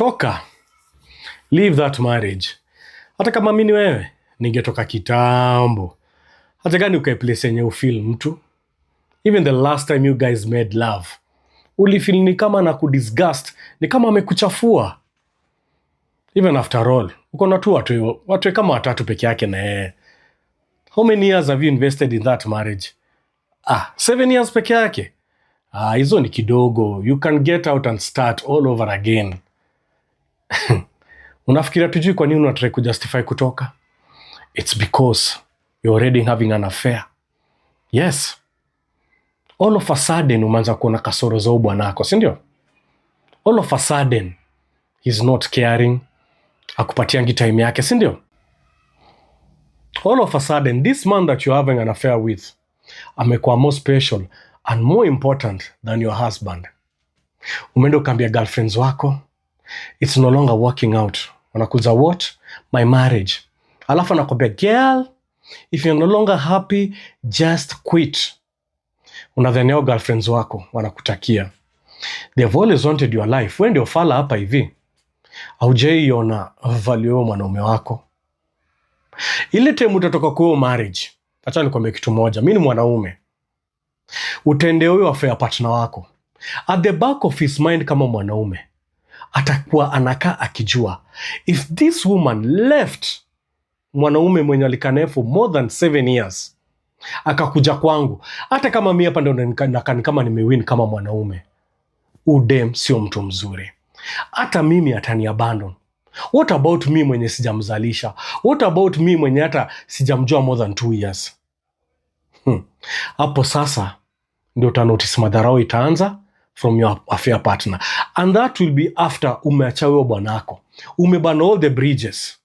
Toka. Leave that marriage. Hata kama mimi ni wewe, ningetoka kitambo. Hata gani ukae place yenye ufeel mtu. Even the last time you guys made love, ulifeel ni kama na kudisgust, ni kama amekuchafua. Even after all, uko na tu watu kama watatu peke yake na yeye. How many years have you invested in that marriage? 7 years peke yake. Hizo ni kidogo. You can get out and start all over again. Unafikiria tujui kwa nini unatry kujustify kutoka? It's because you're already having an affair. Yes. All of a sudden umeanza kuona kasoro za bwanako, si ndio? All of a sudden he's not caring, akupatiangi time yake, si ndio? All of a sudden this man that you're having an affair with amekuwa more special and more important than your husband. Umeenda ukaambia girlfriends wako, it's no longer working out. Wanakuza what? My marriage. Alafu anakwambia, girl, if you're no longer happy, just quit. Unadhania hao girlfriends wako wanakutakia. They've always wanted your life. Wewe ndio fala hapa hivi. Haujaiona value ya mwanaume wako. Ile time utatoka kwa marriage, acha nikwambie kitu moja. Mimi ni mwanaume. Utende huyo affair partner wako. At the back of his mind kama mwanaume, atakuwa anakaa akijua, if this woman left mwanaume mwenye alikaa for more than 7 years, akakuja kwangu, hata kama mimi hapa ndo nakani kama nimewin kama mwanaume, udem sio mtu mzuri. Hata mimi atani abandon. What about me mwenye sijamzalisha? What about me mwenye hata sijamjua more than 2 years? Hapo sasa ndio utanotice madharau itaanza from your affair partner. And that will be after umeacha wewe bwanako. Umebana all the bridges.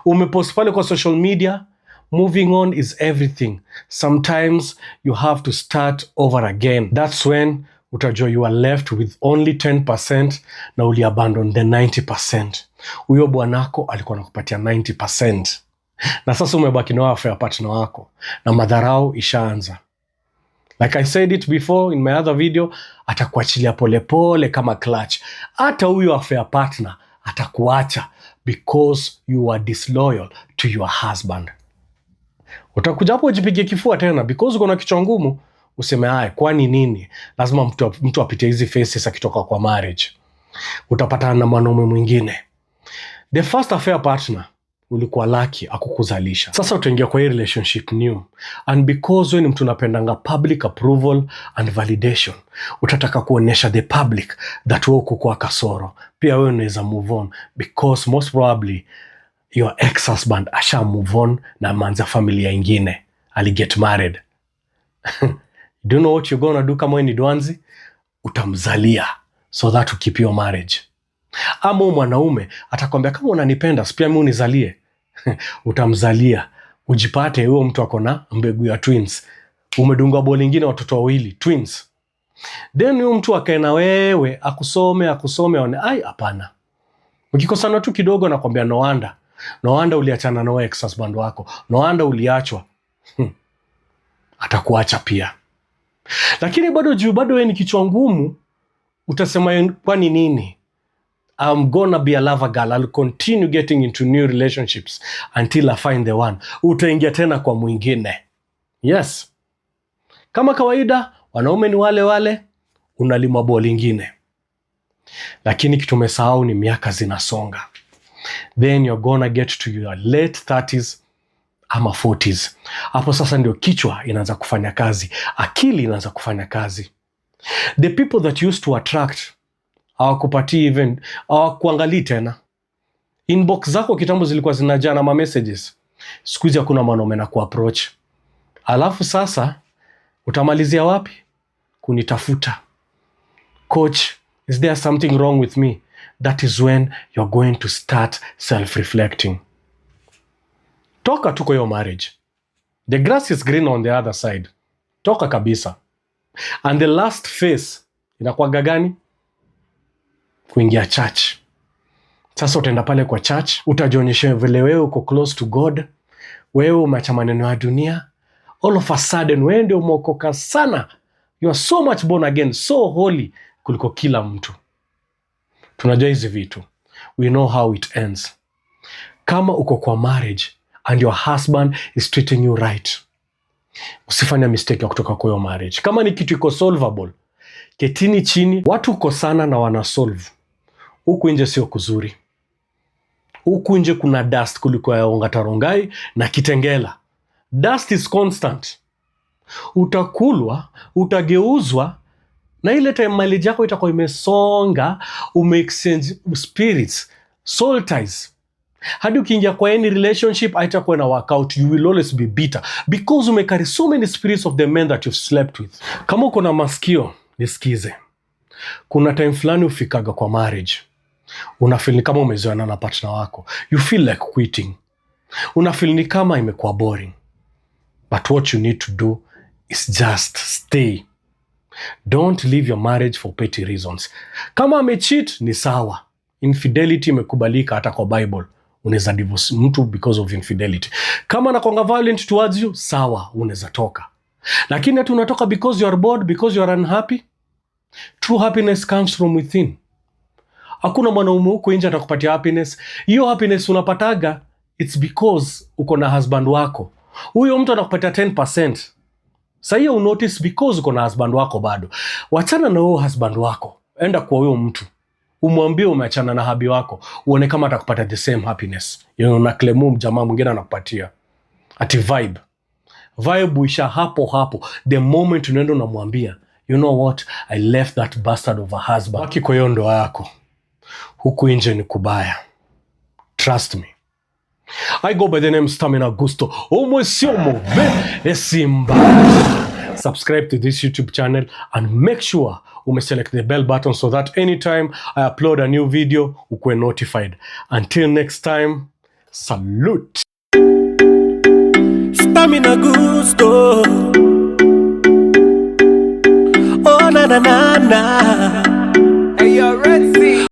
Umepost pale kwa social media. Moving on is everything. Sometimes you have to start over again. That's when utajua you are left with only 10% na uli abandon the 90%. Huyo bwanako alikuwa anakupatia 90%. Na sasa umebaki na affair partner wako na madharau ishaanza. Like I said it before in my other video, atakuachilia polepole kama clutch. Hata huyo affair partner atakuacha because you are disloyal to your husband. Utakuja hapo ujipige kifua tena because uko na kichwa ngumu, useme kwani nini? Lazima mtu apite hizi phases akitoka kwa marriage. Utapatana na mwanaume mwingine. The first affair partner ulikuwa lucky akukuzalisha. Sasa utaingia kwa hii relationship new. And because wewe ni mtu unapendanga public approval and validation, utataka kuonyesha the public that wewe uko kwa kasoro. Pia wewe unaweza move on because most probably your ex-husband asha move on na manza familia ingine. Ali get married. Do you know what you're gonna do kama wewe ni dwanzi? Utamzalia so that to keep your marriage. Ama mwanaume atakwambia kama unanipenda pia mimi unizalie. Utamzalia. Ujipate huyo mtu akona mbegu ya twins. Umedunga boli nyingine watoto wawili, twins. Then huyo mtu akae na wewe akusome aone hapana. Ukikosana tu kidogo anakwambia no wonder uliachana na ex-husband wako. No wonder uliachwa. Atakuacha pia. Lakini bado wewe ni kichwa ngumu, utasema kwani nini? I'm gonna be a lover girl. I'll continue getting into new relationships until I find the one. Utaingia tena kwa mwingine. Yes. Kama kawaida, wanaume ni wale, unalima boli ingine. Lakini kitu umesahau ni miaka zinasonga. Then you're gonna get to your late 30s ama 40s. Hapo sasa ndio kichwa inaanza kufanya kazi. Akili inaanza kufanya kazi. The people that used to attract hawakupatii even, hawakuangalii tena. Inbox zako kitambo zilikuwa zinajaa na messages. Siku hizi hakuna mwanaume na kuapproach. Alafu sasa utamalizia wapi? Kunitafuta. Coach, is there something wrong with me? That is when you're going to start self-reflecting. Toka tuko your marriage. The grass is green on the other side. Toka kabisa. And the last phase inakuwa gani? Kuingia church. Sasa utaenda pale kwa church, utajionyesha vile wewe uko close to God, wewe umeacha maneno ya dunia. All of a sudden wewe ndio umeokoka sana. You are so much born again, so holy kuliko kila mtu. Tunajua hizi vitu. We know how it ends. Kama uko kwa marriage and your husband is treating you right, usifanya mistake ya kutoka kwa hiyo marriage. Kama ni kitu iko solvable, ketini chini. Watu uko sana na wana solve. Huku nje sio kuzuri. Huku nje kuna dust kuliko ya Ongatarongai na Kitengela. Dust is constant. Utakulwa, utageuzwa, na ile time mileage yako itakuwa imesonga, ume-exchange spirits, soul ties. Hadi ukiingia kwa any relationship, haitakuwa na workout. You will always be bitter because umecarry so many spirits of the men that you've slept with. Kama uko na masikio, nisikize. Kuna time fulani ufikaga kwa marriage, unafeel ni kama umezoeana na partner wako. You feel like quitting. Unafeel ni kama imekuwa boring. But what you need to do is just stay. Don't leave your marriage for petty reasons. Kama amecheat ni sawa. Infidelity imekubalika hata kwa Bible. Unaweza divorce mtu because of infidelity. Kama anakuwa violent towards you, sawa, unaweza toka. Lakini hata unatoka because you are bored, because you are unhappy. True happiness comes from within. Hakuna mwanaume huko nje atakupatia happiness. Hiyo happiness unapataga, it's because uko na husband wako. Huyo mtu anakupatia 10%. Sasa hiyo unotice because uko na husband wako bado. Wachana na huyo husband wako. Enda kwa huyo mtu. Umwambie umeachana na habi wako. Uone kama atakupatia the same happiness. Na claim jamaa mwingine anakupatia. Ati vibe. Vibe uisha hapo. The moment unaenda unamwambia, you know what? I left that bastard of a husband. Baki kwa hiyo ndoa yako. Huku nje ni kubaya. Trust me. I go by the name Stamina Gusto. Subscribe to this YouTube channel and make sure select the bell button so that anytime I upload a new video, ukwe notified. Until next time, salute. Stamina Gusto. Oh na na na na. Hey, you're ready.